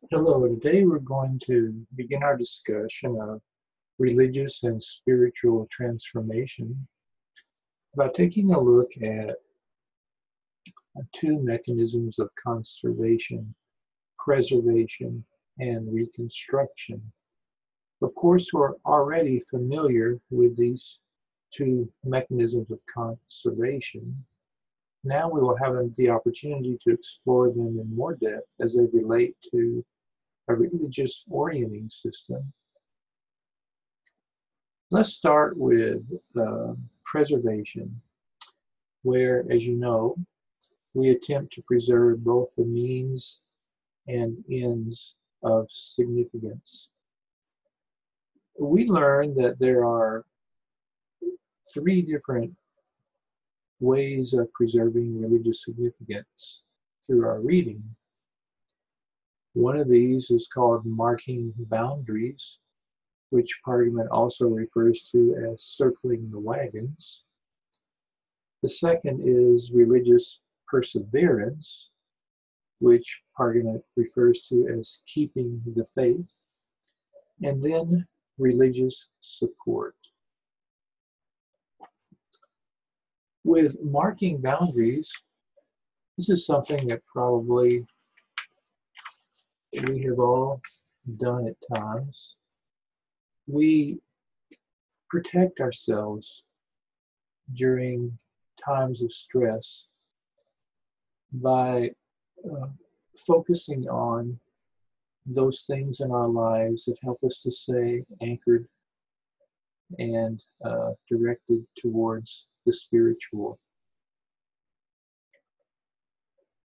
Hello, today we're going to begin our discussion of religious and spiritual transformation by taking a look at two mechanisms of conservation, preservation, and reconstruction. Of course, we're already familiar with these two mechanisms of conservation. Now we will have the opportunity to explore them in more depth as they relate to a religious orienting system. Let's start with preservation, where, as you know, we attempt to preserve both the means and ends of significance. We learned that there are three different ways of preserving religious significance through our reading. One of these is called marking boundaries, which Parliament also refers to as circling the wagons. The second is religious perseverance, which Parliament refers to as keeping the faith, and then religious support. With marking boundaries, this is something that probably we have all done at times. We protect ourselves during times of stress by focusing on those things in our lives that help us to stay anchored and directed towards the spiritual.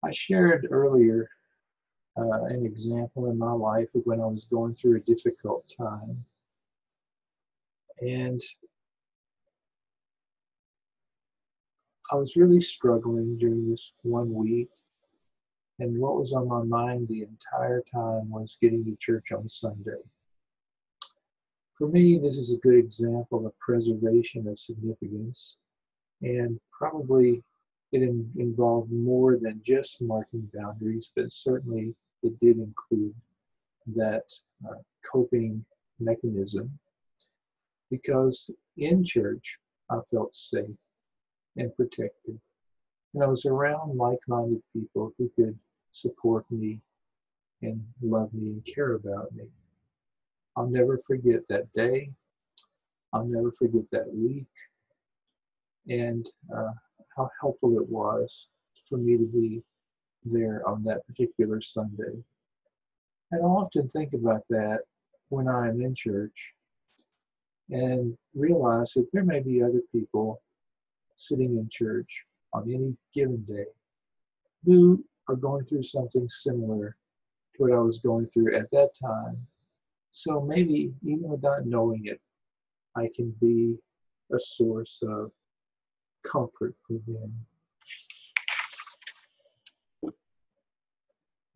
I shared earlier an example in my life of when I was going through a difficult time. And I was really struggling during this 1 week. And what was on my mind the entire time was getting to church on Sunday. For me, this is a good example of preservation of significance, and probably it involved more than just marking boundaries, but certainly it did include that coping mechanism, because in church I felt safe and protected, and I was around like-minded people who could support me and love me and care about me. I'll never forget that day. I'll never forget that week, and how helpful it was for me to be there on that particular Sunday. And I often think about that when I'm in church and realize that there may be other people sitting in church on any given day who are going through something similar to what I was going through at that time. So maybe even without knowing it, I can be a source of comfort for them.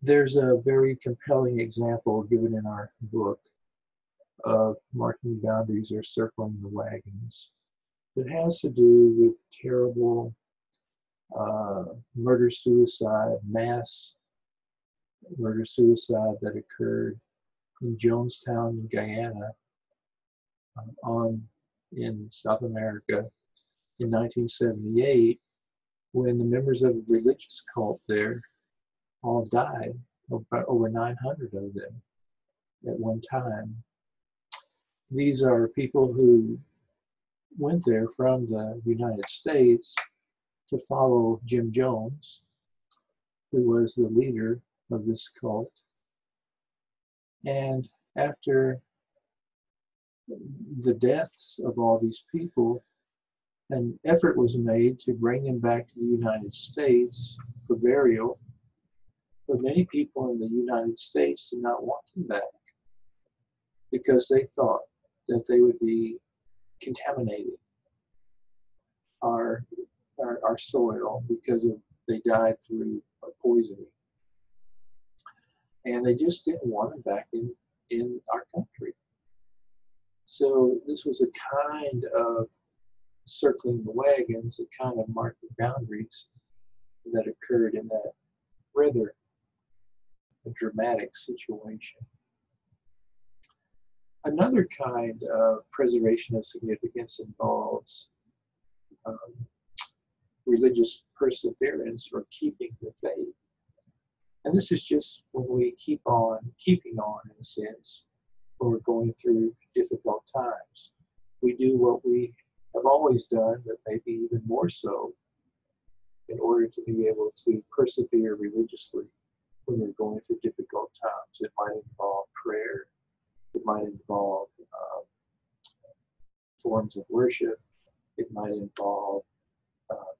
There's a very compelling example given in our book of marking boundaries or circling the wagons. It has to do with terrible murder-suicide, mass murder-suicide that occurred in Jonestown, Guyana, in South America in 1978, when the members of a religious cult there all died, over 900 of them at one time. These are people who went there from the United States to follow Jim Jones, who was the leader of this cult. And after the deaths of all these people, an effort was made to bring them back to the United States for burial, but many people in the United States did not want them back because they thought that they would be contaminating our soil because they died through poisoning. And they just didn't want them back in our country. So this was a kind of circling the wagons, a kind of marking boundaries that occurred in that rather a dramatic situation. Another kind of preservation of significance involves um, religious perseverance or keeping the faith. And this is just when we keep on keeping on, in a sense, when we're going through difficult times. We do what we have always done, but maybe even more so, in order to be able to persevere religiously when we're going through difficult times. It might involve prayer. It might involve forms of worship. It might involve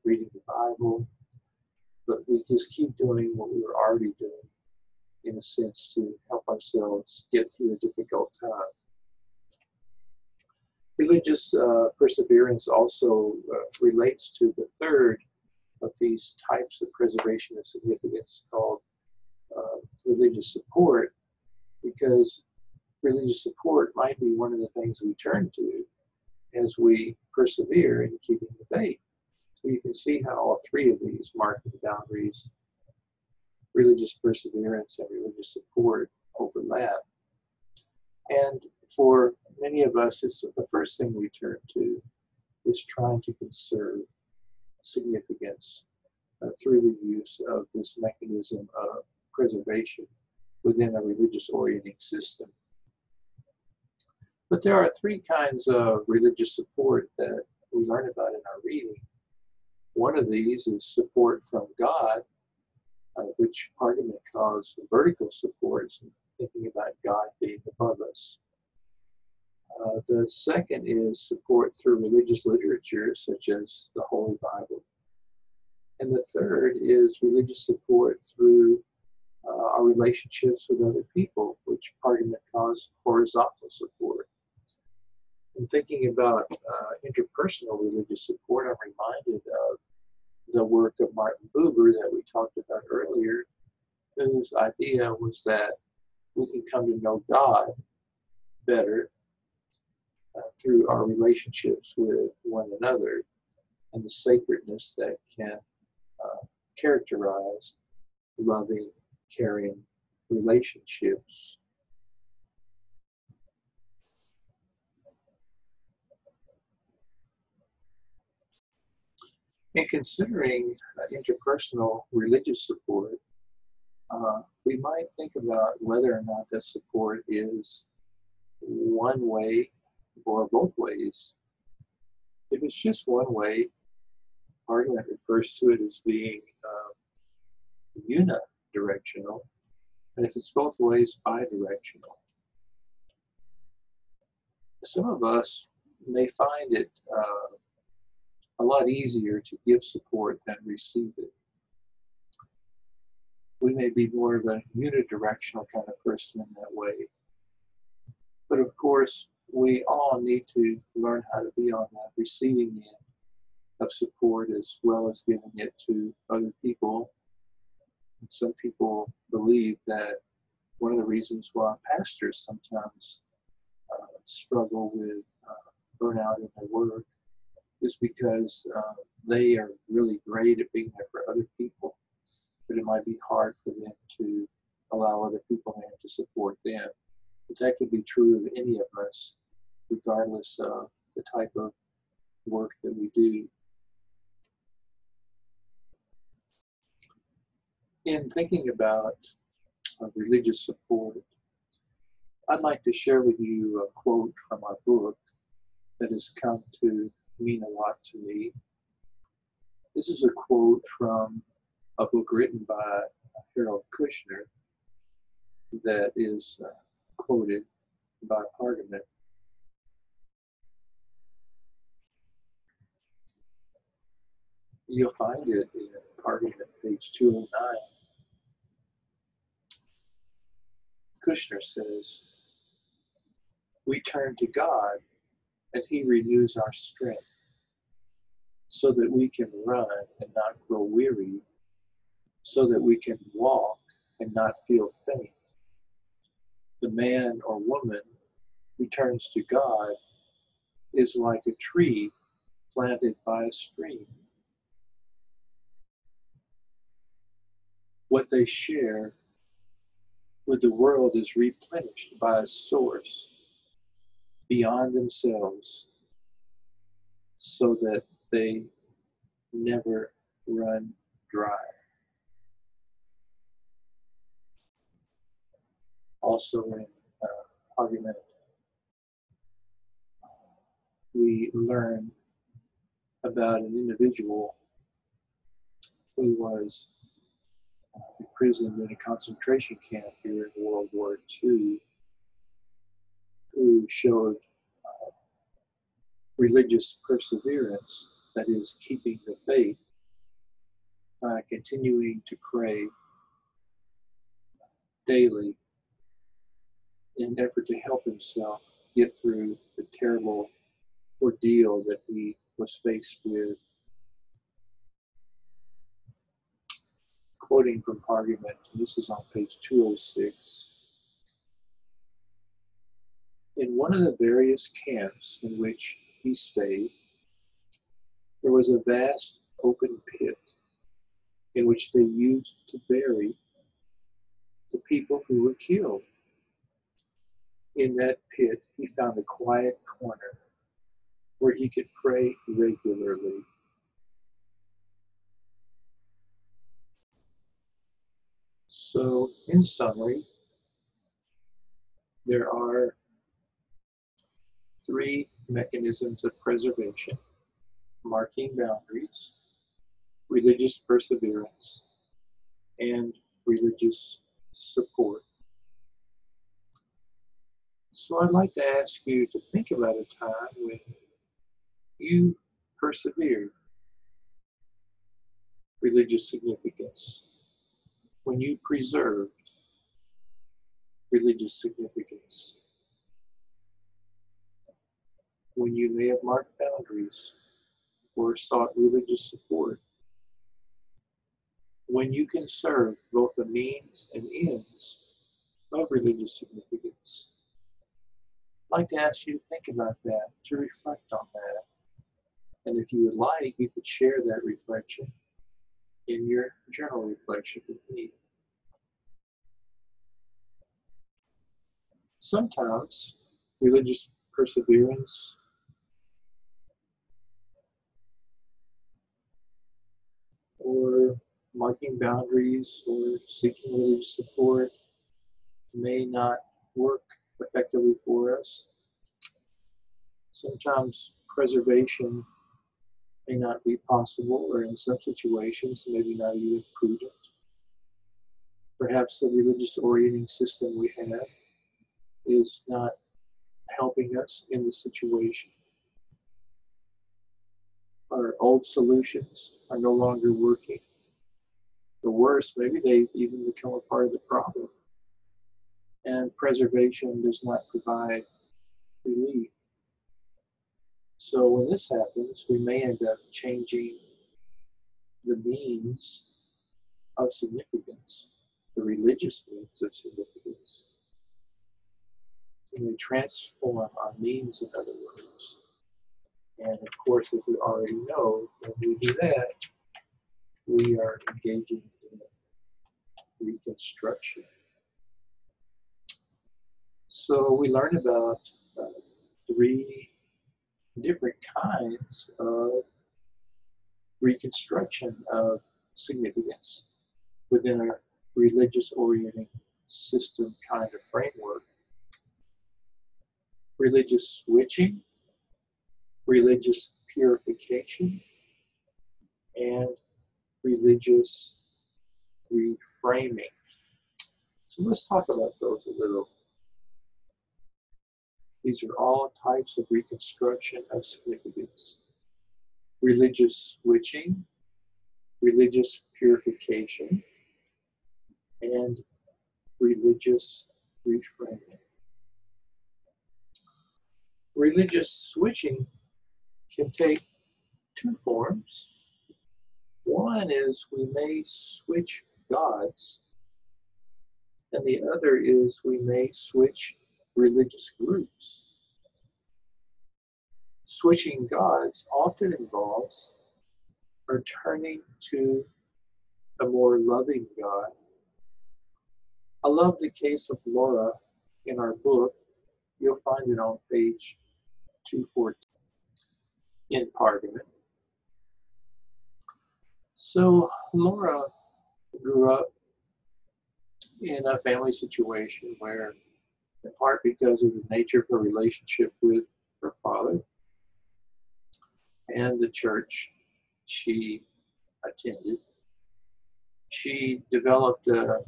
reading the Bible. But we just keep doing what we were already doing, in a sense, to help ourselves get through a difficult time. Religious perseverance also relates to the third of these types of preservation of significance, called religious support, because religious support might be one of the things we turn to as we persevere in keeping the faith. So you can see how all three of these marking boundaries, religious perseverance and religious support, overlap. And for many of us, it's the first thing we turn to is trying to conserve significance through the use of this mechanism of preservation within a religious orienting system. But there are three kinds of religious support that we learn about in our reading. One of these is support from God, which Pargament calls vertical support, thinking about God being above us. The second is support through religious literature, such as the Holy Bible. And the third is religious support through our relationships with other people, which Pargament calls horizontal support. In thinking about interpersonal religious support, I'm reminded of the work of Martin Buber that we talked about earlier, whose idea was that we can come to know God better through our relationships with one another and the sacredness that can characterize loving, caring relationships. In considering interpersonal religious support, we might think about whether or not that support is one way or both ways. If it's just one way, Pargament refers to it as being unidirectional, and if it's both ways, bidirectional. Some of us may find it a lot easier to give support than receive it. We may be more of a unidirectional kind of person in that way. But of course, we all need to learn how to be on that receiving end of support as well as giving it to other people. And some people believe that one of the reasons why pastors sometimes struggle with burnout in their work is because they are really great at being there for other people, but it might be hard for them to allow other people in to support them. But that could be true of any of us, regardless of the type of work that we do. In thinking about religious support, I'd like to share with you a quote from our book that has come to mean a lot to me. This is a quote from a book written by Harold Kushner that is quoted by Pargament. You'll find it in Pargament, page 209. Kushner says, "We turn to God and He renews our strength so that we can run and not grow weary, so that we can walk and not feel faint. The man or woman who turns to God is like a tree planted by a stream. What they share but the world is replenished by a source beyond themselves so that they never run dry. Also in argument, we learn about an individual who was imprisoned in a concentration camp during World War II, who showed religious perseverance, that is, keeping the faith, by continuing to pray daily in an effort to help himself get through the terrible ordeal that he was faced with. Quoting from Argument, this is on page 206. In one of the various camps in which he stayed, there was a vast open pit in which they used to bury the people who were killed. In that pit, he found a quiet corner where he could pray regularly. So, in summary, there are 3 mechanisms of preservation: marking boundaries, religious perseverance, and religious support. So I'd like to ask you to think about a time when you persevered religious significance, when you preserved religious significance, when you may have marked boundaries or sought religious support, when you can serve both the means and ends of religious significance. I'd like to ask you to think about that, to reflect on that. And if you would like, you could share that reflection in your journal reflection with me. Sometimes religious perseverance or marking boundaries or seeking religious support may not work effectively for us. Sometimes preservation may not be possible, or in some situations, maybe not even prudent. Perhaps the religious orienting system we have is not helping us in the situation. Our old solutions are no longer working. The worst, maybe they've even become a part of the problem. And preservation does not provide relief. So when this happens, we may end up changing the means of significance, the religious means of significance. We transform our means, in other words. And of course, as we already know, when we do that, we are engaging in reconstruction. So we learn about 3 different kinds of reconstruction of significance within a religious orienting system kind of framework: religious switching, religious purification, and religious reframing. So let's talk about those a little. These are all types of reconstruction of significance: religious switching, religious purification, and religious reframing. Religious switching can take 2 forms. One is we may switch gods, and the other is we may switch religious groups. Switching gods often involves returning to a more loving God, I love the case of Laura in our book. You'll find it on page 214 in part of it. So Laura grew up in a family situation where, in part because of the nature of her relationship with her father and the church she attended, she developed a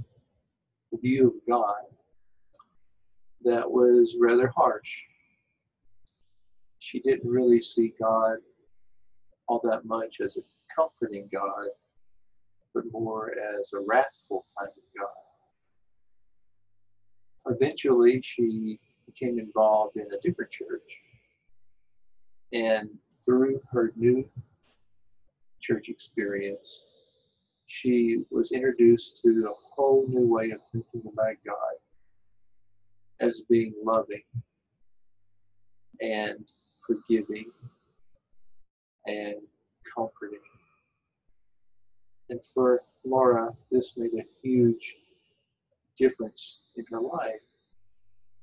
view of God that was rather harsh. She didn't really see God all that much as a comforting God, but more as a wrathful kind of God. Eventually, she became involved in a different church, and through her new church experience, she was introduced to a whole new way of thinking about God as being loving and forgiving and comforting. And for Laura, this made a huge difference in her life.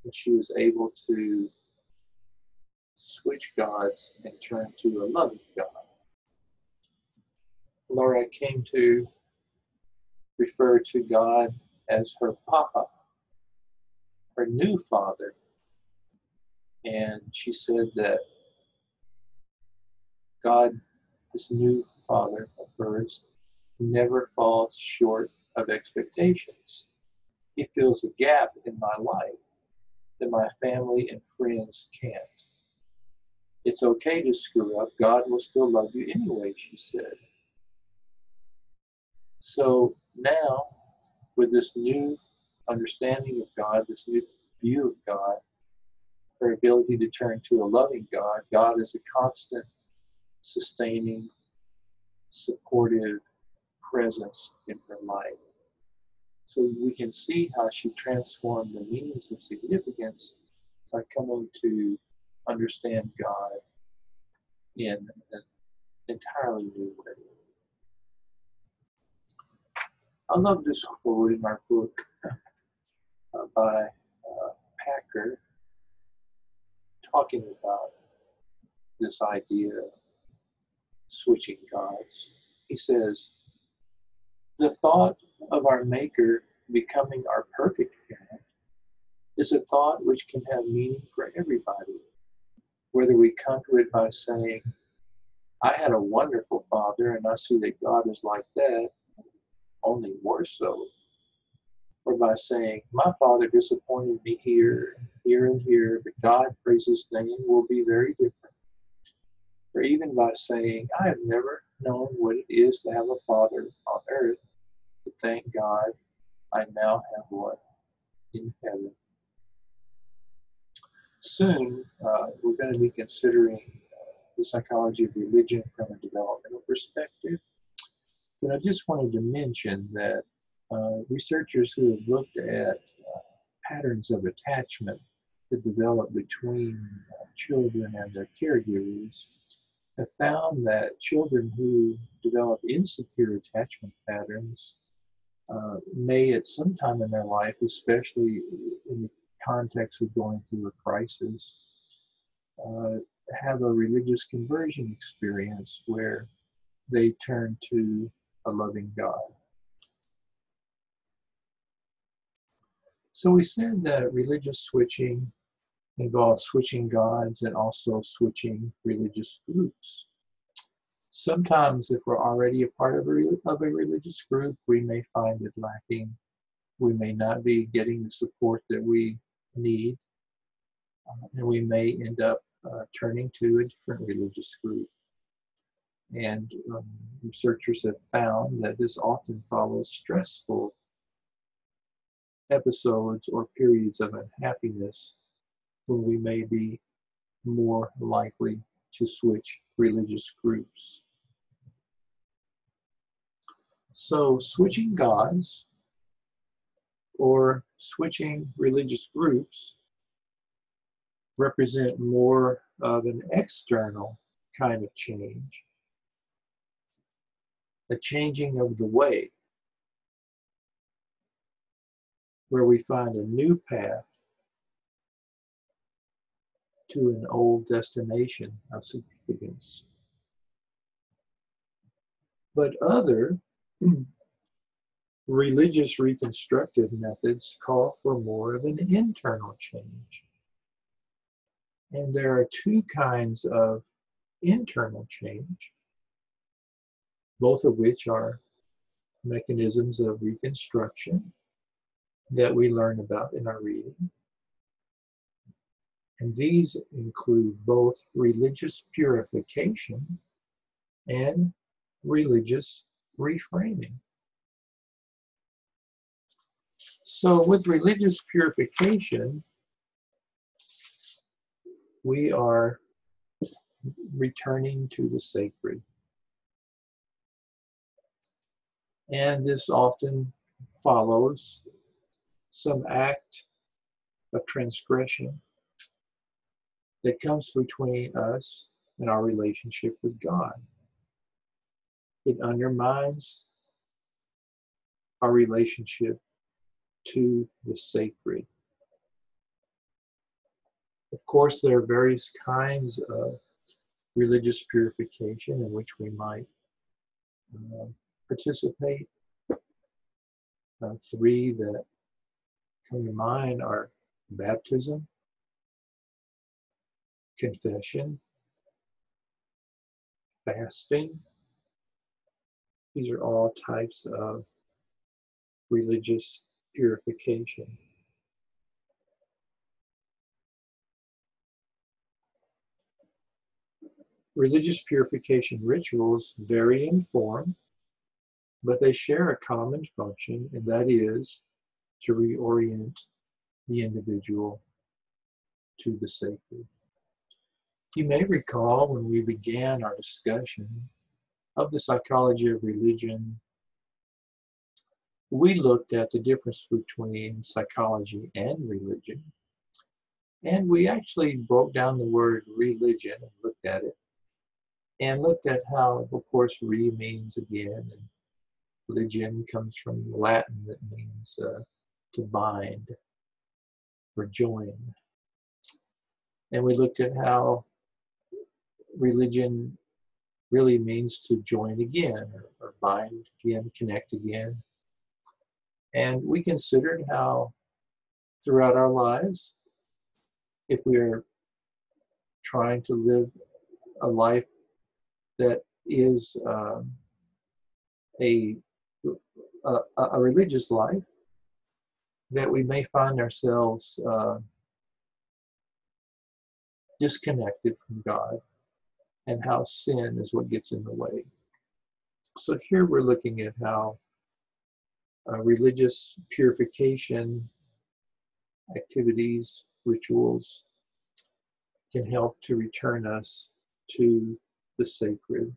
And she was able to switch gods and turn to a loving God. Laura came to refer to God as her Papa, her new father. And she said that God, this new father of hers, never falls short of expectations. He fills a gap in my life that my family and friends can't. It's okay to screw up. God will still love you anyway, she said. So now, with this new understanding of God, this new view of God, her ability to turn to a loving God, God is a constant, sustaining, supportive presence in her life. So we can see how she transformed the meanings of significance by coming to understand God in an entirely new way. I love this quote in our book by Packer, talking about this idea of switching gods. He says, "The thought of our Maker becoming our perfect parent is a thought which can have meaning for everybody, whether we come to it by saying, I had a wonderful father and I see that God is like that, only more so, or by saying, my father disappointed me here, here, and here, but God, praise his name, will be very different. Or even by saying, I have never known what it is to have a father on earth, but thank God I now have one in heaven." Soon, we're going to be considering the psychology of religion from a developmental perspective. But I just wanted to mention that researchers who have looked at patterns of attachment that develop between children and their caregivers have found that children who develop insecure attachment patterns may at some time in their life, especially in the context of going through a crisis, have a religious conversion experience where they turn to a loving God. So we said that religious switching involves switching gods and also switching religious groups. Sometimes if we're already a part of a religious group, we may find it lacking. We may not be getting the support that we need, and we may end up turning to a different religious group. And researchers have found that this often follows stressful episodes or periods of unhappiness when we may be more likely to switch religious groups. So switching gods or switching religious groups represent more of an external kind of change, a changing of the way. where we find a new path to an old destination of significance. But other religious reconstructive methods call for more of an internal change. And there are two kinds of internal change, both of which are mechanisms of reconstruction that we learn about in our reading. And these include both religious purification and religious reframing. So with religious purification, we are returning to the sacred. And this often follows some act of transgression that comes between us and our relationship with God. It undermines our relationship to the sacred. Of course, there are various kinds of religious purification in which we might participate. Three that come to mind are baptism, confession, fasting. These are all types of religious purification. Religious purification rituals vary in form, but they share a common function, and that is to reorient the individual to the sacred. You may recall when we began our discussion of the psychology of religion, we looked at the difference between psychology and religion. And we actually broke down the word religion and looked at it. And looked at how, of course, re means again, and religion comes from Latin that means to bind or join. And we looked at how religion really means to join again, or bind again, connect again. And we considered how throughout our lives, if we are trying to live a life that is a religious life, that we may find ourselves disconnected from God, and how sin is what gets in the way. So here we're looking at how religious purification activities, rituals, can help to return us to the sacred.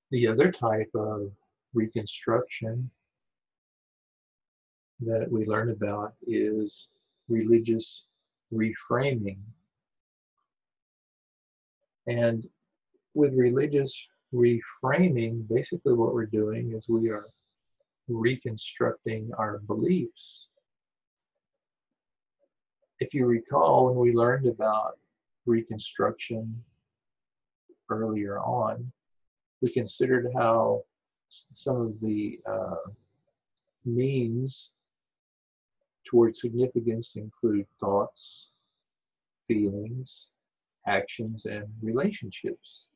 The other type of reconstruction that we learn about is religious reframing. And with religious reframing, basically what we're doing is we are reconstructing our beliefs. If you recall, when we learned about reconstruction earlier on, we considered how some of the means toward significance include thoughts, feelings, actions, and relationships.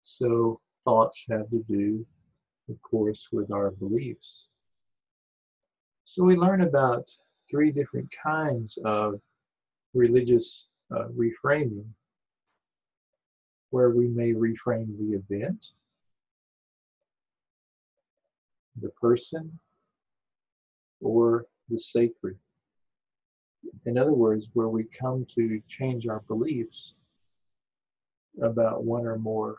So thoughts have to do, of course, with our beliefs. So we learn about three different kinds of religious reframing, where we may reframe the event, the person, or the sacred. In other words, where we come to change our beliefs about one or more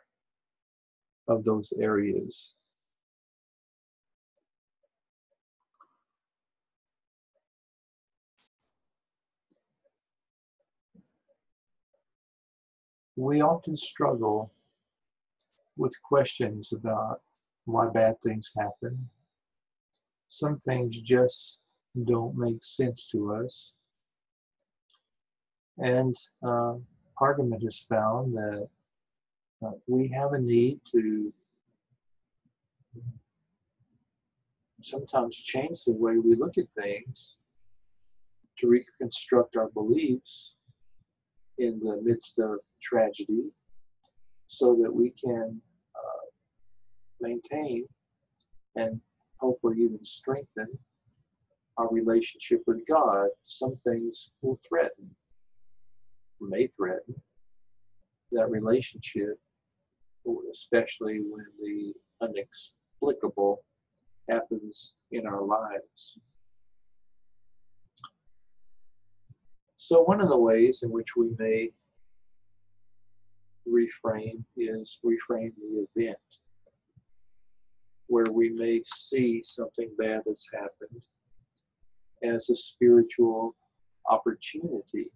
of those areas. We often struggle with questions about why bad things happen. Some things just don't make sense to us. And Pargament has found that we have a need to sometimes change the way we look at things to reconstruct our beliefs in the midst of tragedy so that we can maintain and hopefully even strengthen our relationship with God. Some things will threaten, may threaten that relationship, especially when the inexplicable happens in our lives. So one of the ways in which we may reframe is reframe the event, where we may see something bad that's happened as a spiritual opportunity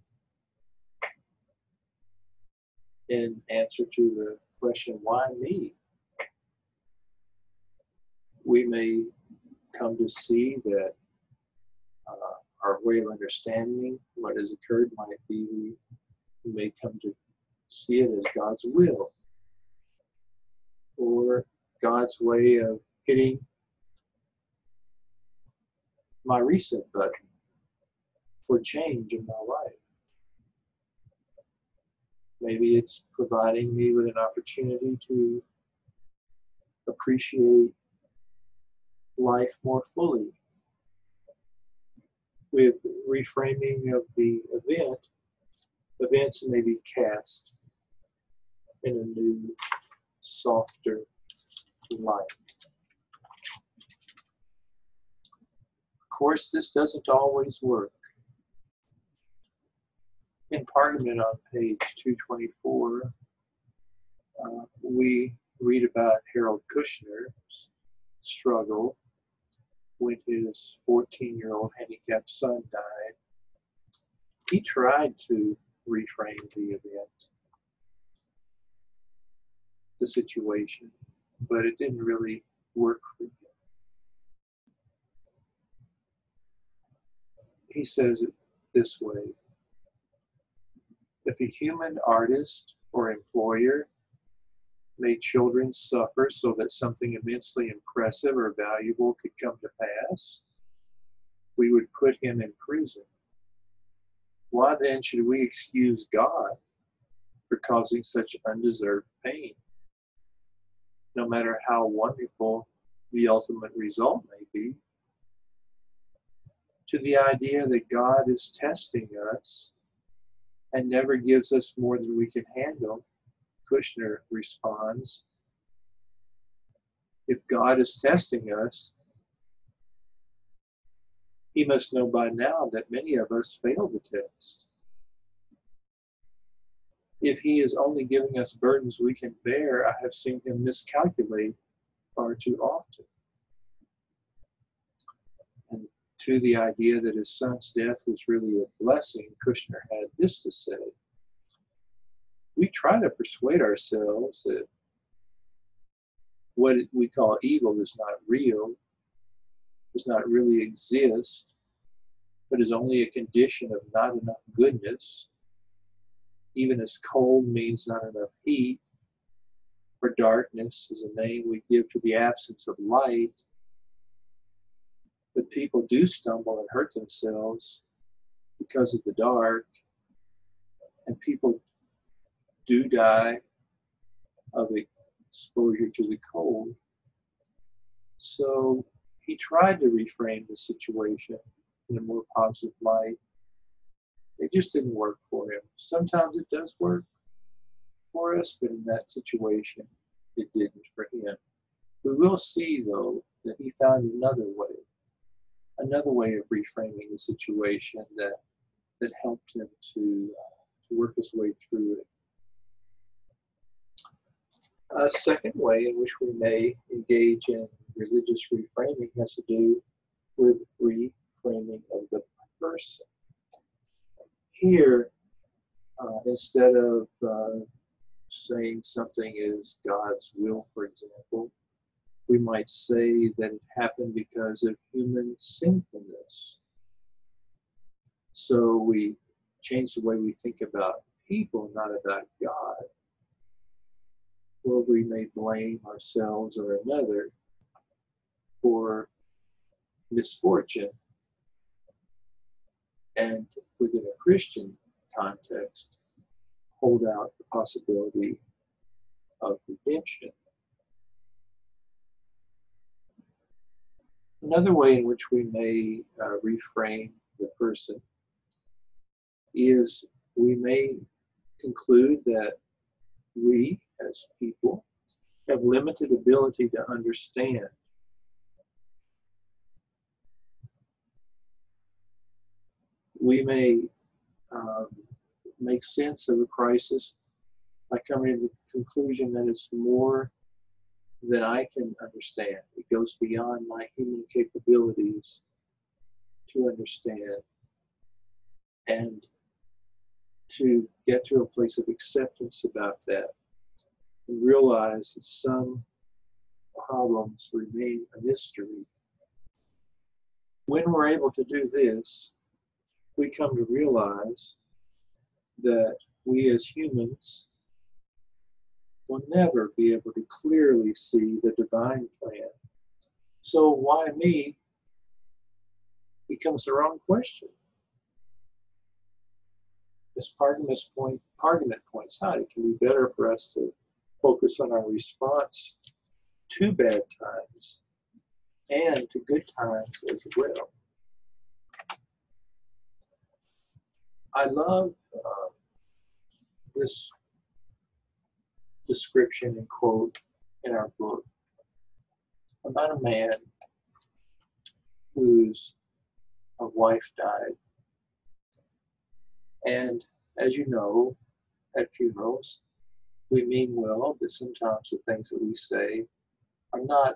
in answer to the question, why me? We may come to see that our way of understanding what has occurred might be, we may come to see it as God's will, or God's way of hitting my reset button for change in my life. Maybe it's providing me with an opportunity to appreciate life more fully. With reframing of the event, events may be cast in a new, softer light. Of course, this doesn't always work. In Pargament on page 224, we read about Harold Kushner's struggle when his 14-year-old handicapped son died. He tried to reframe the event, the situation, but it didn't really work for him. He says it this way: if a human artist or employer made children suffer so that something immensely impressive or valuable could come to pass, we would put him in prison. Why then should we excuse God for causing such undeserved pain, no matter how wonderful the ultimate result may be? To the idea that God is testing us and never gives us more than we can handle, Kushner responds, if God is testing us, he must know by now that many of us fail the test. If he is only giving us burdens we can bear, I have seen him miscalculate far too often. And to the idea that his son's death was really a blessing, Kushner had this to say: we try to persuade ourselves that what we call evil is not real, does not really exist, but is only a condition of not enough goodness, even as cold means not enough heat, or darkness is a name we give to the absence of light. But people do stumble and hurt themselves because of the dark, and people do die of exposure to the cold. So he tried to reframe the situation in a more positive light. It just didn't work for him. Sometimes it does work for us, but in that situation, it didn't for him. We will see, though, that he found another way of reframing the situation that helped him to work his way through it. A second way in which we may engage in religious reframing has to do with reframing of the person. Here, instead of saying something is God's will, for example, We might say that it happened because of human sinfulness. So we change the way we think about people, not about God. Or we may blame ourselves or another for misfortune. And within a Christian context, hold out the possibility of redemption. Another way in which we may reframe the person is we may conclude that we, as people, have limited ability to understand. We may make sense of a crisis by coming to the conclusion that it's more than I can understand. It goes beyond my human capabilities to understand, and to get to a place of acceptance about that and realize that some problems remain a mystery. When we're able to do this, we come to realize that we as humans will never be able to clearly see the divine plan. So why me becomes the wrong question. As Pargament points out, it can be better for us to focus on our response to bad times and to good times as well. I love this description and quote in our book about a man whose wife died. And as you know, at funerals, we mean well, but sometimes the things that we say are not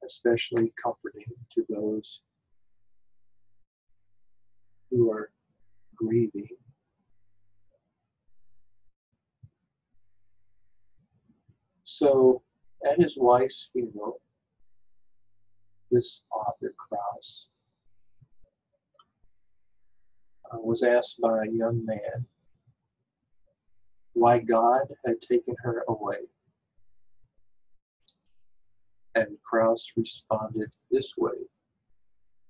especially comforting to those who are grieving. So at his wife's funeral, this author, Krauss, was asked by a young man why God had taken her away. And Krauss responded this way: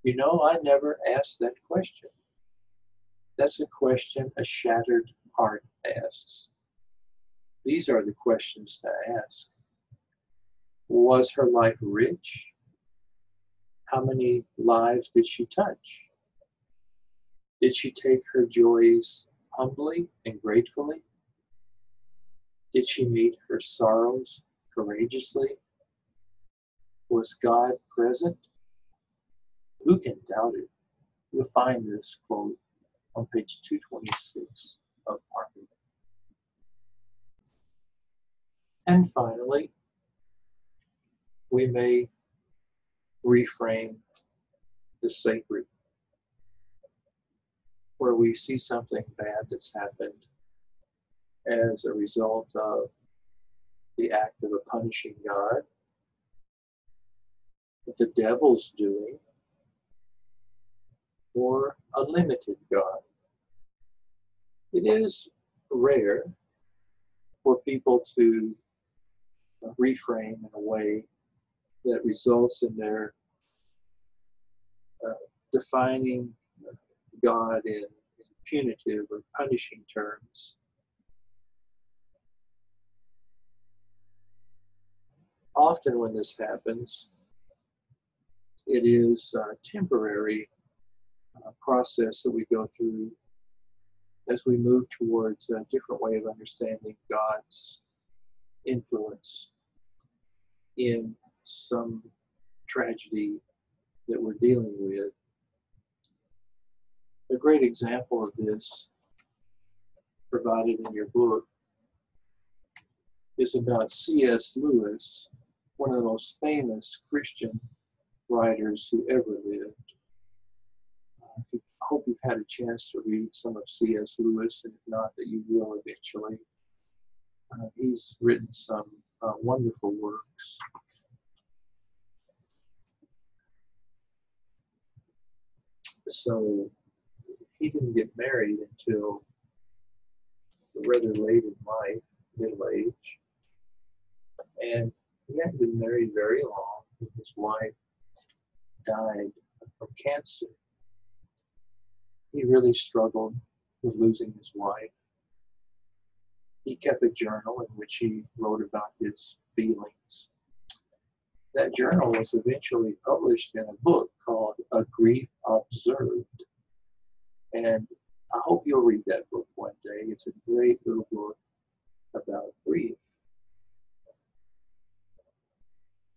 "You know, I never asked that question. That's a question a shattered heart asks. These are the questions to ask. Was her life rich? How many lives did she touch? Did she take her joys humbly and gratefully? Did she meet her sorrows courageously? Was God present? Who can doubt it?" You'll find this quote on page 226 of Pargament. And finally, we may reframe the sacred, where we see something bad that's happened as a result of the act of a punishing God, that the devil's doing, or a limited God. It is rare for people to reframe in a way that results in their defining God in punitive or punishing terms. Often when this happens, it is a temporary process that we go through as we move towards a different way of understanding God's influence in some tragedy that we're dealing with. A great example of this, provided in your book, is about C.S. Lewis, one of the most famous Christian writers who ever lived. I hope you've had a chance to read some of C.S. Lewis, and if not, that you will eventually. He's written some wonderful works. So he didn't get married until rather late in life, middle age. And he hadn't been married very long when his wife died from cancer. He really struggled with losing his wife. He kept a journal in which he wrote about his feelings. That journal was eventually published in a book called A Grief Observed. And I hope you'll read that book one day. It's a great little book about grief.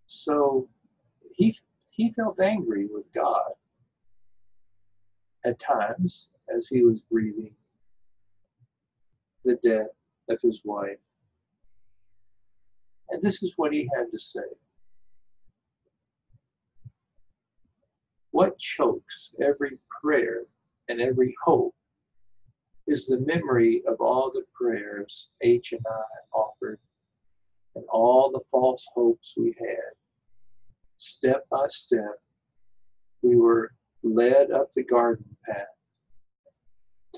So he felt angry with God at times as he was grieving the death of his wife. And this is what he had to say. What chokes every prayer and every hope is the memory of all the prayers H and I offered and all the false hopes we had. Step by step, we were led up the garden path,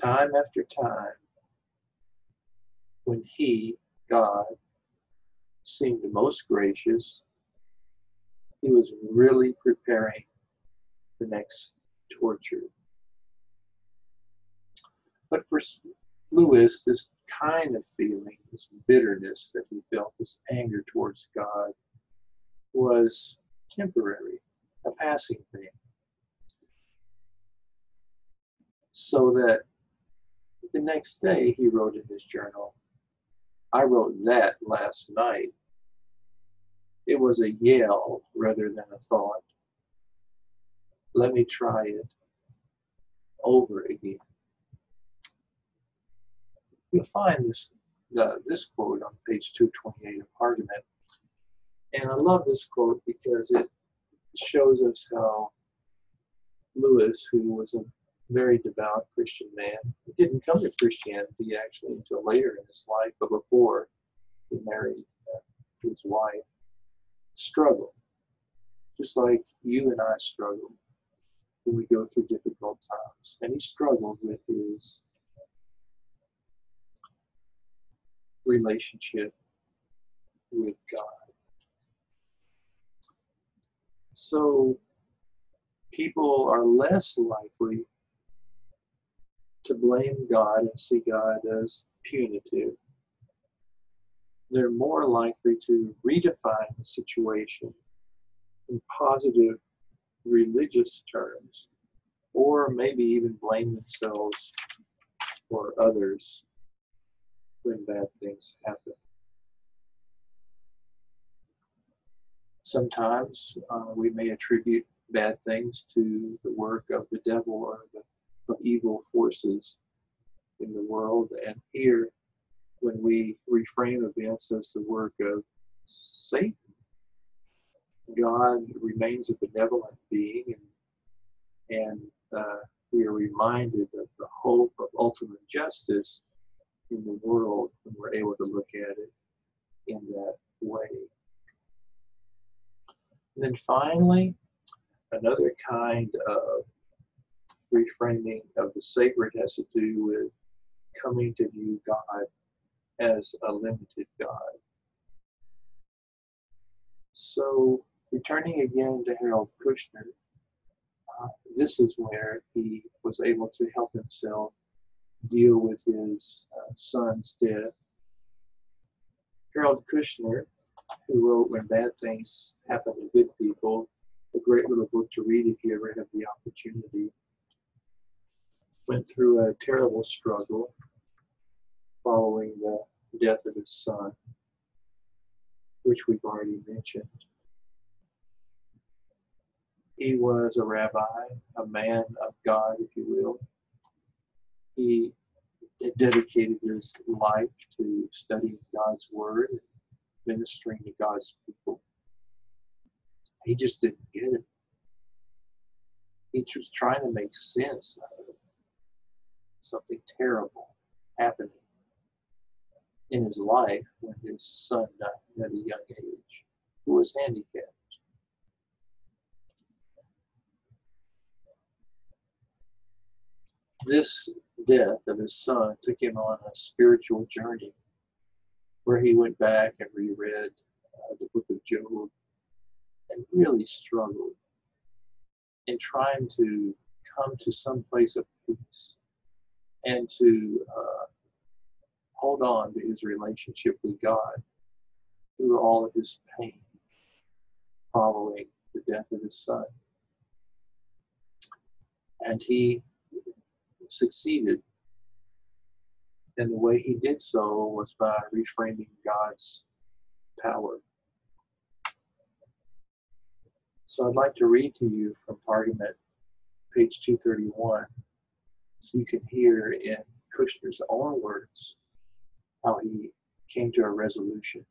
time after time, when he, God, seemed most gracious. He was really preparing the next torture. But for Lewis, this kind of feeling, this bitterness that he felt, this anger towards God, was temporary, a passing thing. So that the next day he wrote in his journal, I wrote that last night. It was a yell rather than a thought. Let me try it over again. You'll find this quote on page 228 of Argument. And I love this quote because it shows us how Lewis, who was a very devout Christian man, he didn't come to Christianity actually until later in his life, but before he married his wife, struggled, just like you and I struggle when we go through difficult times. And he struggled with his relationship with God. So people are less likely to blame God and see God as punitive. They're more likely to redefine the situation in positive religious terms, or maybe even blame themselves or others when bad things happen. Sometimes we may attribute bad things to the work of the devil or of evil forces in the world. And here, when we reframe events as the work of Satan, God remains a benevolent being, and we are reminded of the hope of ultimate justice in the world when we're able to look at it in that way. And then finally, another kind of reframing of the sacred has to do with coming to view God as a limited God. So, returning again to Harold Kushner, this is where he was able to help himself deal with his son's death. Harold Kushner, who wrote When Bad Things Happen to Good People, a great little book to read if you ever have the opportunity, went through a terrible struggle following the death of his son, which we've already mentioned. He was a rabbi, a man of God, if you will. He dedicated his life to studying God's Word and ministering to God's people. He just didn't get it. He was trying to make sense out of something terrible happening in his life when his son died at a young age, who was handicapped. This death of his son took him on a spiritual journey where he went back and reread the book of Job and really struggled in trying to come to some place of peace and to hold on to his relationship with God through all of his pain following the death of his son. And he succeeded. And the way he did so was by reframing God's power. So I'd like to read to you from Targumit, page 231, so you can hear in Kushner's own words how he came to a resolution.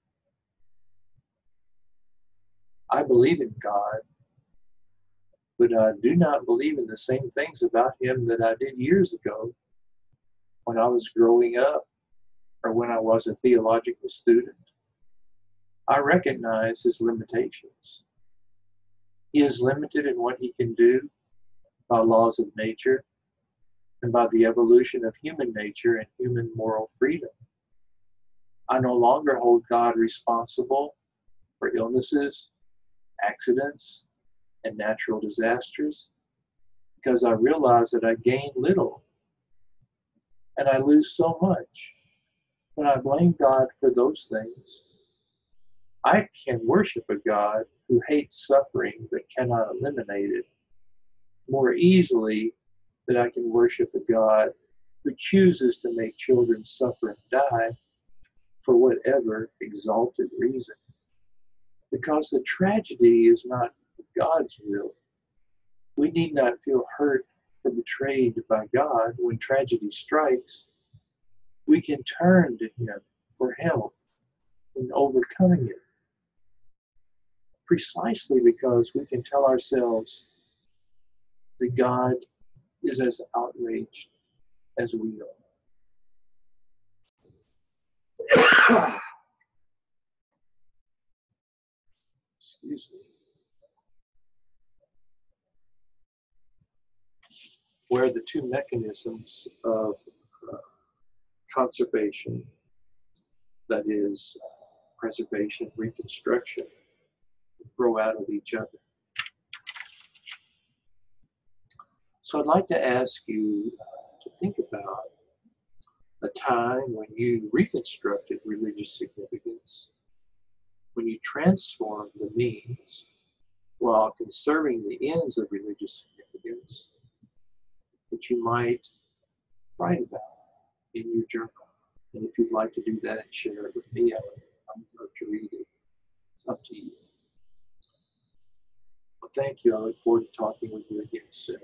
I believe in God, but I do not believe in the same things about him that I did years ago when I was growing up or when I was a theological student. I recognize his limitations. He is limited in what he can do by laws of nature and by the evolution of human nature and human moral freedom. I no longer hold God responsible for illnesses, accidents, and natural disasters because I realize that I gain little and I lose so much. When I blame God for those things, I can worship a God who hates suffering but cannot eliminate it more easily than I can worship a God who chooses to make children suffer and die for whatever exalted reason. Because the tragedy is not God's will. We need not feel hurt or betrayed by God when tragedy strikes. We can turn to him for help in overcoming it. Precisely because we can tell ourselves that God is as outraged as we are. Excuse me. Where the two mechanisms of conservation, that is, preservation, reconstruction, grow out of each other. So I'd like to ask you to think about a time when you reconstructed religious significance, when you transformed the means while conserving the ends of religious significance, that you might write about in your journal. And if you'd like to do that and share it with me, I would love to read it. It's up to you. Well, thank you. I look forward to talking with you again soon.